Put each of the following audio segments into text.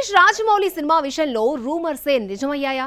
Mahesh Rajamouli cinema విషయంలో రూమర్సే నిజమయ్యాయా?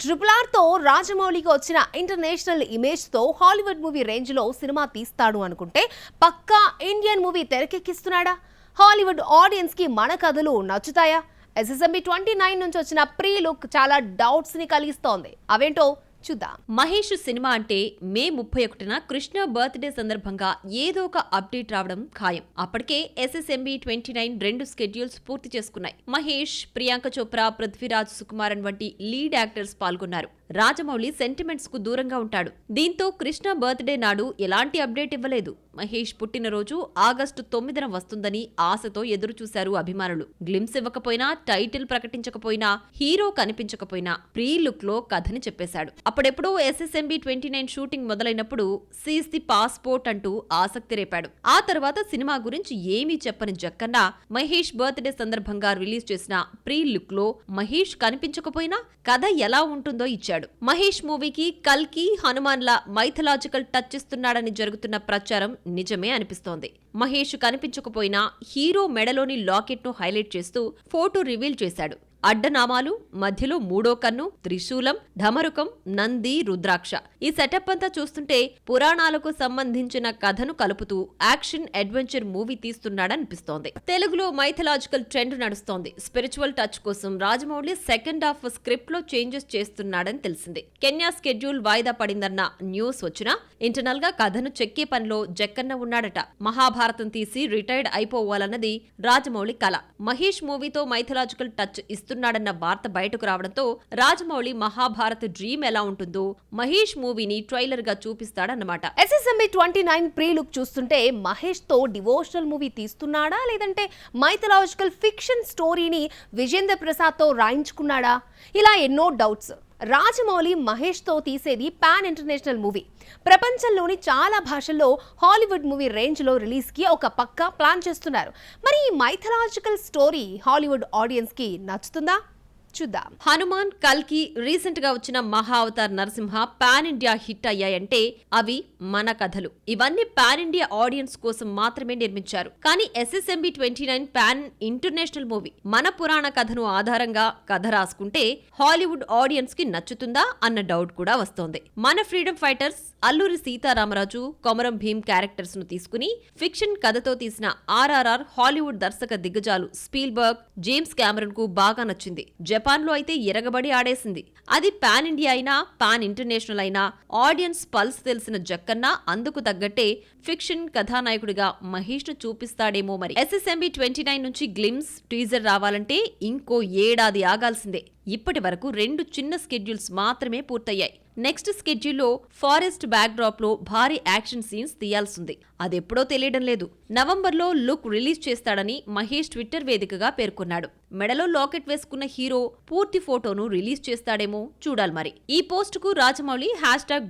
RRRతో రాజమౌళికి వచ్చిన international ఇమేజ్తో Hollywood movie రేంజ్లో సినిమా తీస్తాడు అనుకుంటే పక్కా ఇండియన్ మూవీ తెరకెక్కిస్తున్నాడా? హాలీవుడ్ ఆడియన్స్కి మన కథలు నచ్చుతాయా? SSMB 29 నుంచి వచ్చిన ప్రీ లుక్ చాలా డౌట్స్ ని కలిగిస్తోంది. అవేంటో చూద్దాం. మహేష్ సినిమా అంటే మే 31న కృష్ణ బర్త్డే సందర్భంగా ఏదో ఒక అప్డేట్ రావడం ఖాయం. అప్పటికే SSMB 29 రెండు స్కెడ్యూల్స్ పూర్తి చేసుకున్నాయి. మహేష్, ప్రియాంక చోప్రా, పృథ్వీరాజ్ సుకుమారన్ వంటి లీడ్ యాక్టర్స్ పాల్గొన్నారు. రాజమౌళి సెంటిమెంట్స్ కు దూరంగా ఉంటాడు. దీంతో కృష్ణ బర్త్డే నాడు ఎలాంటి అప్డేట్ ఇవ్వలేదు. మహేష్ పుట్టినరోజు ఆగస్టు 9న వస్తుందని ఆశతో ఎదురు చూశారు అభిమానులు. గ్లిమ్స్ ఇవ్వకపోయినా, టైటిల్ ప్రకటించకపోయినా, హీరో కనిపించకపోయినా ప్రీ లుక్ లో కథని చెప్పేశాడు. అప్పుడెప్పుడో SSMB 29 షూటింగ్ మొదలైనప్పుడు సీజ్ ది పాస్పోర్ట్ అంటూ ఆసక్తి రేపాడు. ఆ తర్వాత సినిమా గురించి ఏమీ చెప్పని జక్కన్న మహేష్ బర్త్డే సందర్భంగా రిలీజ్ చేసిన ప్రీ లుక్ లో మహేష్ కనిపించకపోయినా కథ ఎలా ఉంటుందో ఇచ్చాడు. మహేష్ మూవీకి కల్కి, హనుమాన్ల మైథలాజికల్ టచ్ ఇస్తున్నాడని జరుగుతున్న ప్రచారం నిజమే అనిపిస్తోంది. మహేష్ కనిపించకపోయినా హీరో మెడలోని లాకెట్ ను హైలైట్ చేస్తూ ఫోటో రివీల్ చేశాడు. అడ్డనామాలు, మధ్యలో మూడో కన్ను, త్రిశూలం, ఢమరుకం, నంది, రుద్రాక్ష. ఈ సెటప్ అంతా చూస్తుంటే పురాణాలకు సంబంధించిన కథను కలుపుతూ యాక్షన్ అడ్వెంచర్ మూవీ తీస్తున్నాడనిపిస్తోంది. తెలుగులో మైథలాజికల్ ట్రెండ్ నడుస్తోంది. స్పిరిచువల్ టచ్ కోసం రాజమౌళి సెకండ్ హాఫ్ స్క్రిప్ట్ లో చేంజెస్ చేస్తున్నాడని తెలిసింది. కెన్యా స్కెడ్యూల్ వాయిదా పడిందన్న న్యూస్ వచ్చినా ఇంటర్నల్ గా కథను చెక్కే పనిలో జక్కన్న ఉన్నాడట. మహాభారతం తీసి రిటైర్డ్ అయిపోవాలన్నది రాజమౌళి కల. మహేష్ మూవీతో మైథలాజికల్ టచ్ ఇస్తున్నాడన్న వార్త బయటకు రావడంతో రాజమౌళి మహాభారత్ డ్రీమ్ ఎలా ఉంటుందో మహేష్ మూవీని ట్రైలర్ గా చూపిస్తాడన్నమాట. SSMB 29 ప్రీ లుక్ చూస్తుంటే మహేష్ తో డివోషనల్ మూవీ తీస్తున్నాడా, లేదంటే మైథలాజికల్ ఫిక్షన్ స్టోరీని విజేంద్ర ప్రసాద్ తో రాయించుకున్నాడా? ఇలా ఎన్నో డౌట్స్. రాజమౌళి మహేష్ తో తీసేది పాన్ ఇంటర్నేషనల్ మూవీ. ప్రపంచంలోని చాలా భాషల్లో హాలీవుడ్ మూవీ రేంజ్ లో రిలీజ్ కి ఒక పక్కా ప్లాన్ చేస్తున్నారు. మరి ఈ మైథలాజికల్ స్టోరీ హాలీవుడ్ ఆడియన్స్ కి నచ్చుతుందా? చూద్దాం. హనుమాన్, కల్కి, రీసెంట్ గా వచ్చిన Maha Avatar Narasimha pan India hit అయ్యాయంటే అవి మన కథలు. ఇవన్నీ పాన్ ఇండియా ఆడియన్స్ కోసం మాత్రమే నిర్మించారు. కానీ SSMB 29 పాన్ ఇంటర్నేషనల్ మూవీ. మన పురాణ కథను ఆధారంగా కథ రాసుకుంటే హాలీవుడ్ ఆడియన్స్ కి నచ్చుతుందా అన్న డౌట్ కూడా వస్తోంది. మన freedom fighters Alluri Sitaramaraju, Komaram Bheem characters ను తీసుకుని ఫిక్షన్ కథతో తీసిన RRR హాలీవుడ్ దర్శక దిగ్గజాలు స్పీల్బర్గ్, జేమ్స్ కెమెరన్ కు బాగా నచ్చింది. జపాన్లో అయితే ఎరగబడి ఆడేసింది. అది పాన్ ఇండియా అయినా, పాన్ ఇంటర్నేషనల్ అయినా ఆడియన్స్ పల్స్ తెలిసిన జక్కన్న అందుకు తగ్గట్టే ఫిక్షన్ కథానాయకుడిగా మహేష్ ను చూపిస్తాడేమో మరి. SSMB 29 నుంచి గ్లిమ్స్, టీజర్ రావాలంటే ఇంకో ఏడాది ఆగాల్సిందే. ఇప్పటి వరకు 2 చిన్న స్కెడ్యూల్స్ మాత్రమే పూర్తయ్యాయి. నెక్స్ట్ స్కెడ్యూల్లో ఫారెస్ట్ బ్యాక్ డ్రాప్ లో భారీ యాక్షన్ సీన్స్ తీయాల్సింది. అదెప్పుడో తెలియడం లేదు. నవంబర్లో లుక్ రిలీజ్ చేస్తాడని మహేష్ ట్విట్టర్ వేదికగా పేర్కొన్నాడు. మెడలో లాకెట్ వేసుకున్న హీరో పూర్తి ఫోటోను రిలీజ్ చేస్తాడేమో చూడాలి మరి. ఈ పోస్ట్ కు రాజమౌళి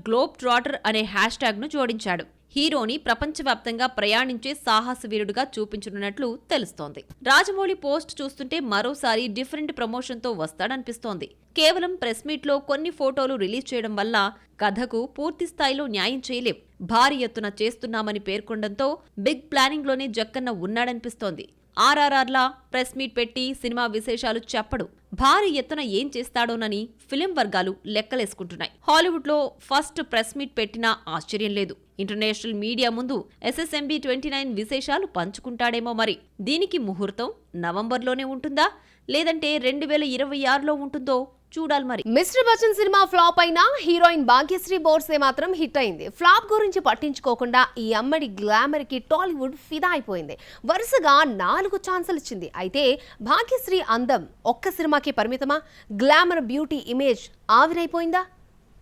#GlobeTrotter అనే హ్యాష్ ను జోడించాడు. హీరోని ప్రపంచవ్యాప్తంగా ప్రయాణించే సాహసవీరుడుగా చూపించనున్నట్లు తెలుస్తోంది. రాజమౌళి పోస్ట్ చూస్తుంటే మరోసారి డిఫరెంట్ ప్రమోషన్ తో వస్తాడనిపిస్తోంది. కేవలం ప్రెస్ మీట్ లో కొన్ని ఫోటోలు రిలీజ్ చేయడం వల్ల కథకు పూర్తి స్థాయిలో న్యాయం చేయలేం. భారీ ఎత్తున చేస్తున్నామని పేర్కొనడంతో బిగ్ ప్లానింగ్ లోనే జక్కన్న ఉన్నాడనిపిస్తోంది. RRRలా ప్రెస్ మీట్ పెట్టి సినిమా విశేషాలు చెప్పడు. భారీ ఎత్తున ఏం చేస్తాడోనని ఫిలిం వర్గాలు లెక్కలేసుకుంటున్నాయి. హాలీవుడ్ లో ఫస్ట్ ప్రెస్ మీట్ పెట్టినా ఆశ్చర్యం లేదు. ఇంటర్నేషనల్ మీడియా ముందు SSMB 29 విశేషాలు పంచుకుంటాడేమో మరి. దీనికి ముహూర్తం నవంబర్లోనే ఉంటుందా, లేదంటే 2026లో ఉంటుందో చూడాలి మరి. మిస్టర్ బచ్చన్ సినిమా ఫ్లాప్ అయినా హీరోయిన్ భాగ్యశ్రీ బోర్సే మాత్రం హిట్ అయింది. ఫ్లాప్ గురించి పట్టించుకోకుండా ఈ అమ్మడి గ్లామర్ కి టాలీవుడ్ ఫిదా అయిపోయింది. వరుసగా 4 ఛాన్సులు ఇచ్చింది. అయితే భాగ్యశ్రీ అందం ఒక్క సినిమాకి పరిమితమా? గ్లామర్ బ్యూటీ ఇమేజ్ ఆవిరైపోయిందా?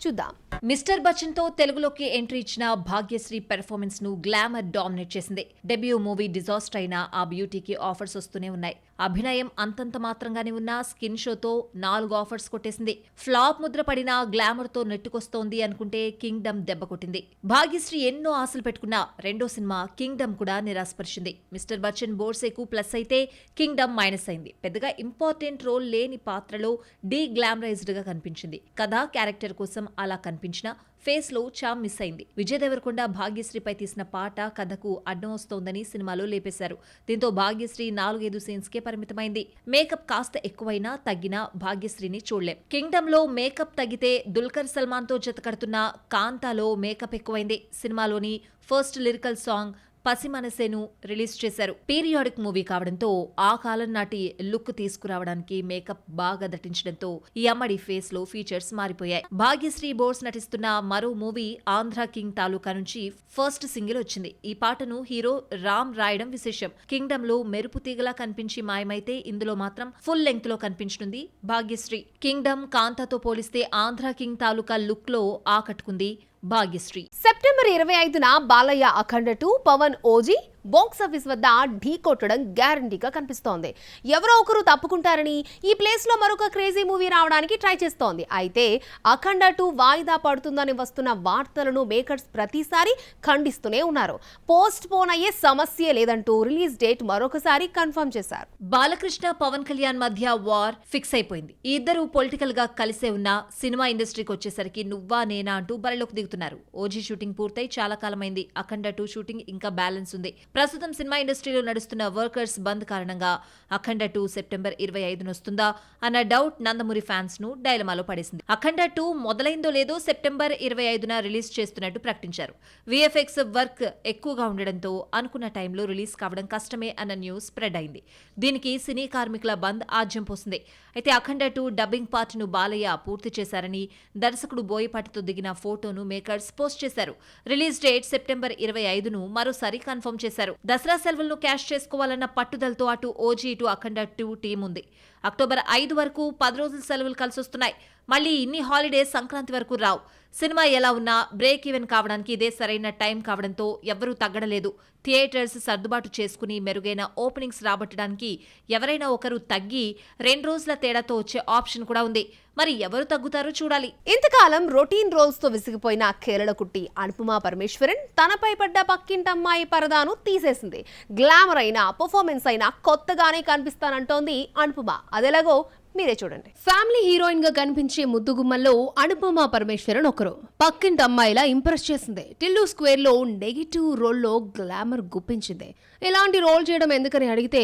చూద్దాం. మిస్టర్ బచ్చన్ తో తెలుగులోకి ఎంట్రీ ఇచ్చిన భాగ్యశ్రీ పెర్ఫార్మెన్స్ ను గ్లామర్ డామినేట్ చేసింది. డెబ్యూ మూవీ డిజాస్టర్ అయినా ఆ బ్యూటీకి ఆఫర్స్ వస్తూనే ఉన్నాయి. అభినయం అంతంత మాత్రంగానే ఉన్న స్కిన్ షోతో 4 ఆఫర్స్ కొట్టేసింది. ఫ్లాప్ ముద్ర పడిన గ్లామర్ తో నెట్టుకొస్తోంది అనుకుంటే కింగ్డమ్ దెబ్బ కొట్టింది. భాగ్యశ్రీ ఎన్నో ఆశలు పెట్టుకున్న రెండో సినిమా కింగ్డమ్ కూడా నిరాశపరిచింది. మిస్టర్ బచ్చన్ బోర్సేకు ప్లస్ అయితే కింగ్డమ్ మైనస్ అయింది. పెద్దగా ఇంపార్టెంట్ రోల్ లేని పాత్రలో డీ గ్లామరైజ్డ్ గా కనిపించింది. కథ, క్యారెక్టర్ కోసం అలా కనిపించింది. కనిపించినా ఫేస్ లో చామ్ మిస్ అయింది. విజయ్ దేవరకొండ భాగ్యశ్రీపై తీసిన పాట కథకు అడ్డం వస్తోందని సినిమాలో లేపేశారు. దీంతో భాగ్యశ్రీ 4-5 సీన్స్ కే పరిమితమైంది. మేకప్ కాస్త ఎక్కువైనా తగ్గినా భాగ్యశ్రీని చూడలేం. కింగ్డమ్ లో మేకప్ తగ్గితే దుల్కర్ సల్మాన్ తో జతకడుతున్న కాంతాలో మేకప్ ఎక్కువైంది. సినిమాలోని ఫస్ట్ లిరికల్ సాంగ్ పసిమనసేను రిలీజ్ చేశారు. పీరియాడిక్ మూవీ కావడంతో ఆ కాలం నాటి లుక్ తీసుకురావడానికి మేకప్ బాగా దట్టించడంతో ఈ అమ్మడి ఫేస్ లో ఫీచర్స్ మారిపోయాయి. భాగ్యశ్రీ బోర్స్ నటిస్తున్న మరో మూవీ ఆంధ్ర కింగ్ తాలూకా నుంచి ఫస్ట్ సింగిల్ వచ్చింది. ఈ పాటను హీరో రామ్ రాయడం విశేషం. కింగ్డమ్ లో మెరుపు తీగలా కనిపించి మాయమైతే ఇందులో మాత్రం ఫుల్ లెంగ్త్ లో కనిపించనుంది భాగ్యశ్రీ. కింగ్డమ్ కాంతాతో పోలిస్తే ఆంధ్ర కింగ్ తాలూకా లుక్ లో ఆకట్టుకుంది భాగ్యశ్రీ. సెప్టెంబర్ 25న బాలయ్య అఖండ 2, పవన్ ఓజీ బాక్సాఫీస్ వద్ద ఢీ కొట్టడం గ్యారంటీగా కనిపిస్తోంది. ఎవరో ఒకరు తప్పుకుంటారని ఈ ప్లేస్ లో మరొక క్రేజీ మూవీ రావడానికి ట్రై చేస్తోంది. అయితే అఖండ 2 వాయిదా పడుతుందని వస్తున్న వార్తలను మేకర్స్ ప్రతిసారి ఖండిస్తూనే ఉన్నారు. పోస్ట్ పోన్ అయ్యే సమస్య లేదంటూ రిలీజ్ డేట్ మరొకసారి కన్ఫర్మ్ చేశారు. బాలకృష్ణ పవన్ కళ్యాణ్ మధ్య వార్ ఫిక్స్ అయిపోయింది. ఈ ఇద్దరు పొలిటికల్ గా కలిసే ఉన్న సినిమా ఇండస్ట్రీకి వచ్చేసరికి నువ్వా నేనా అంటూ బరిలోకి దిగుతున్నారు. ఓజీ షూటింగ్ పూర్తయి చాలా కాలమైంది. అఖండ 2 షూటింగ్ ఇంకా బ్యాలెన్స్ ఉంది. ప్రస్తుతం సినిమా ఇండస్ట్రీలో నడుస్తున్న వర్కర్స్ బంద్ కారణంగా అఖండ 2 సెప్టెంబర్ 25న వస్తుందా అన్న డౌట్ నందమూరి ఫ్యాన్స్ ను డైలమాలో పడేసింది. అఖండ 2 మొదలైందో లేదో సెప్టెంబర్ 25న రిలీజ్ చేస్తున్నట్టు ప్రకటించారు. విఎఫ్ఎక్స్ వర్క్ ఎక్కువగా ఉండడంతో అనుకున్న టైంలో రిలీజ్ కావడం కష్టమే అన్న న్యూస్ స్ప్రెడ్ అయింది. దీనికి సినీ కార్మికుల బంద్ ఆజ్యం పోసింది. అయితే అఖండ 2 డబ్బింగ్ పార్ట్ ను బాలయ్య పూర్తి చేశారని దర్శకుడు బోయపాటితో దిగిన ఫోటోను మేకర్స్ పోస్ట్ చేశారు. రిలీజ్ డేట్ సెప్టెంబర్ 25ను మరోసారి కన్ఫర్మ్ చేశారు. దసరా సెలవులను క్యాష్ చేసుకోవాలన్న పట్టుదలతో అటు ఓజీ ఇటు అఖండ 2 టీం ఉంది. అక్టోబర్ 5 వరకు 10 రోజుల సెలవులు కలిసొస్తున్నాయి. మళ్ళీ ఇన్ని హాలిడేస్ సంక్రాంతి వరకు రావు. సినిమా ఎలా ఉన్నా బ్రేక్ ఈవెన్ కావడానికి ఇదే సరైన టైం కావడంతో ఎవ్వరూ తగ్గడలేదు. థియేటర్స్ సర్దుబాటు చేసుకుని మెరుగైన ఓపెనింగ్స్ రాబట్టడానికి ఎవరైనా ఒకరు తగ్గి 2 రోజుల తేడాతో వచ్చే ఆప్షన్ కూడా ఉంది. మరి ఎవరు తగ్గుతారో చూడాలి. ఇంతకాలం రొటీన్ రోల్స్ తో విసిగిపోయిన కేరళ కుట్టి అనుపమ పరమేశ్వరన్ తనపై పడ్డ పక్కింటమ్మాయి పరదాను తీసేసింది. గ్లామర్ అయినా పర్ఫార్మెన్స్ అయినా కొత్తగానే కనిపిస్తానంటోంది అనుపమ. అదేలాగో మీరే చూడండి. ఫ్యామిలీ హీరోయిన్ గా కనిపించే ముద్దుగుమ్మల్లో అనుపమ పరమేశ్వరన్ ఒకరు. పక్కింటి అమ్మాయిలా ఇంప్రెస్ చేసింది. టిల్లు స్క్వేర్ లో నెగిటివ్ రోల్లో గ్లామర్ గుప్పించింది. ఇలాంటి రోల్ చేయడం ఎందుకని అడిగితే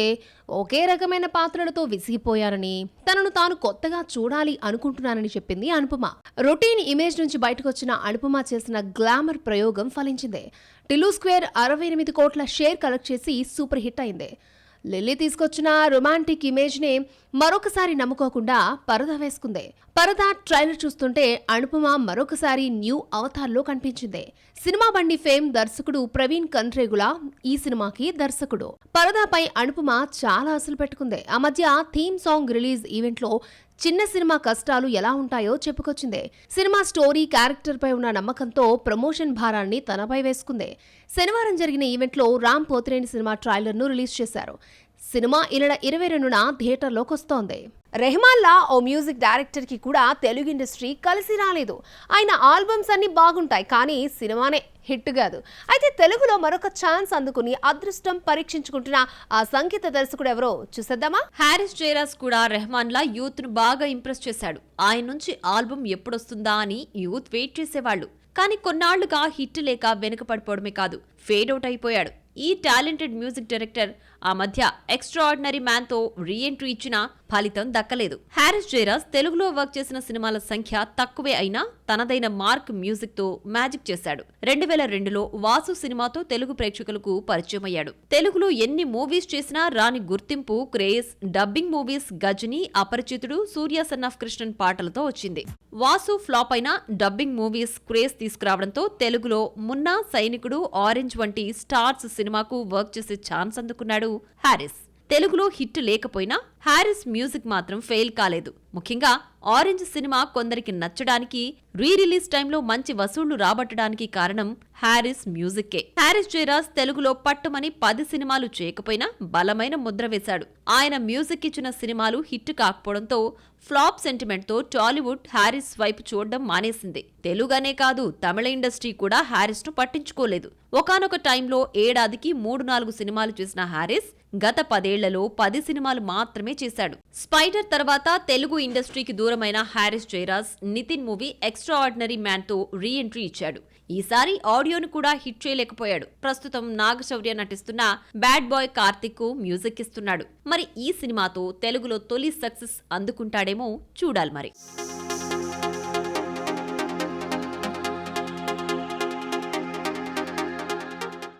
ఒకే రకమైన పాత్రలతో విసిగిపోయానని, తనను తాను కొత్తగా చూడాలి అనుకుంటున్నానని చెప్పింది అనుపమ. రొటీన్ ఇమేజ్ నుంచి బయటకు వచ్చిన అనుపమ చేసిన గ్లామర్ ప్రయోగం ఫలించింది. టిల్లు స్క్వేర్ 68 కోట్ల షేర్ కలెక్ట్ చేసి సూపర్ హిట్ అయింది. లిల్లీ తీసుకొచ్చిన రొమాంటిక్ ఇమేజ్ నే మరొకసారి నమ్ముకోకుండా పరదా వేసుకుంది. పరదా ట్రైలర్ చూస్తుంటే అనుపమ మరొకసారి న్యూ అవతార్లో కనిపించింది. సినిమా బండి ఫేమ్ దర్శకుడు ప్రవీణ్ కంట్రేగుల ఈ సినిమాకి దర్శకుడు. పరదాపై అనుపమ చాలా అసలు పెట్టుకుంది. ఆ మధ్య థీమ్ సాంగ్ రిలీజ్ ఈవెంట్లో చిన్న సినిమా కష్టాలు ఎలా ఉంటాయో చెప్పుకొచ్చింది. సినిమా స్టోరీ, క్యారెక్టర్ పై ఉన్న నమ్మకంతో ప్రమోషన్ భారాన్ని తనపై వేసుకుంది. శనివారం జరిగిన ఈవెంట్లో రామ్ పోతినేని సినిమా ట్రైలర్ ను రిలీజ్ చేశారు. సినిమా ఈ నెల 22న థియేటర్లోకి వస్తోంది. రెహమాన్లా ఓ మ్యూజిక్ డైరెక్టర్ కి కూడా తెలుగు ఇండస్ట్రీ కలిసి రాలేదు. ఆయన ఆల్బమ్స్ అన్ని బాగుంటాయి, కానీ సినిమానే హిట్ కాదు. అయితే తెలుగులో మరొక ఛాన్స్ అందుకుని అదృష్టం పరీక్షించుకుంటున్న ఆ సంగీత దర్శకుడు ఎవరో చూసేద్దామా? హారిస్ జయరాజ్ కూడా రెహమాన్ లా యూత్ ను బాగా ఇంప్రెస్ చేశాడు. ఆయన నుంచి ఆల్బమ్ ఎప్పుడొస్తుందా అని యూత్ వెయిట్ చేసేవాళ్లు. కానీ కొన్నాళ్లుగా హిట్ లేక వెనుకపడిపోవడమే కాదు, ఫేడ్ అవుట్ అయిపోయాడు. ఈ టాలెంటెడ్ మ్యూజిక్ డైరెక్టర్ ఆ మధ్య ఎక్స్ట్రాఆర్డినరీ మ్యాన్ తో రీఎంట్రీ ఇచ్చినా ఫలితం దక్కలేదు. హారిస్ జయరాజ్ తెలుగులో వర్క్ చేసిన సినిమాల సంఖ్య తక్కువే అయినా తనదైన మార్క్ మ్యూజిక్ తో మ్యాజిక్ చేశాడు. 2002లో వాసు సినిమాతో తెలుగు ప్రేక్షకులకు పరిచయం అయ్యాడు. తెలుగులో ఎన్ని మూవీస్ చేసినా రాని గుర్తింపు, craze dubbing movies Ghajini, Aparichitudu, Surya son of Krishnan పాటలతో వచ్చింది. వాసు ఫ్లాప్ అయిన డబ్బింగ్ మూవీస్ క్రేజ్ తీసుకురావడంతో తెలుగులో మున్నా, సైనికుడు, ఆరెంజ్ వంటి స్టార్స్ సినిమాకు వర్క్ చేసే ఛాన్స్ అందుకున్నాడు హారిస్. తెలుగులో హిట్ లేకపోయినా హారిస్ మ్యూజిక్ మాత్రం ఫెయిల్ కాలేదు. ముఖ్యంగా ఆరెంజ్ సినిమా కొందరికి నచ్చడానికి, రీ రిలీజ్ టైంలో మంచి వసూళ్లు రాబట్టడానికి కారణం హారిస్ మ్యూజిక్కే. హారిస్ జయరాజ్ తెలుగులో పట్టుమని 10 సినిమాలు చేయకపోయినా బలమైన ముద్ర వేశాడు. ఆయన మ్యూజిక్ ఇచ్చిన సినిమాలు హిట్ కాకపోవడంతో ఫ్లాప్ సెంటిమెంట్ తో టాలీవుడ్ హారిస్ వైపు చూడడం మానేసింది. తెలుగనే కాదు, తమిళ ఇండస్ట్రీ కూడా హారిస్ ను పట్టించుకోలేదు. ఒకానొక టైంలో ఏడాదికి 3-4 సినిమాలు చేసిన హారిస్ గత 10 ఏళ్లలో 10 సినిమాలు మాత్రమే చేశాడు. స్పైడర్ తర్వాత తెలుగు ఇండస్ట్రీకి దూరమైన Harris Jayaraj Nithin movie extraordinary man తో రీ ఎంట్రీ ఇచ్చాడు. ఈసారి ఆడియోను కూడా హిట్ చేయలేకపోయాడు. ప్రస్తుతం నాగశౌర్య నటిస్తున్న బ్యాడ్ బాయ్ కార్తిక్ కు మ్యూజిక్ ఇస్తున్నాడు. మరి ఈ సినిమాతో తెలుగులో తొలి సక్సెస్ అందుకుంటాడేమో చూడాలి మరి.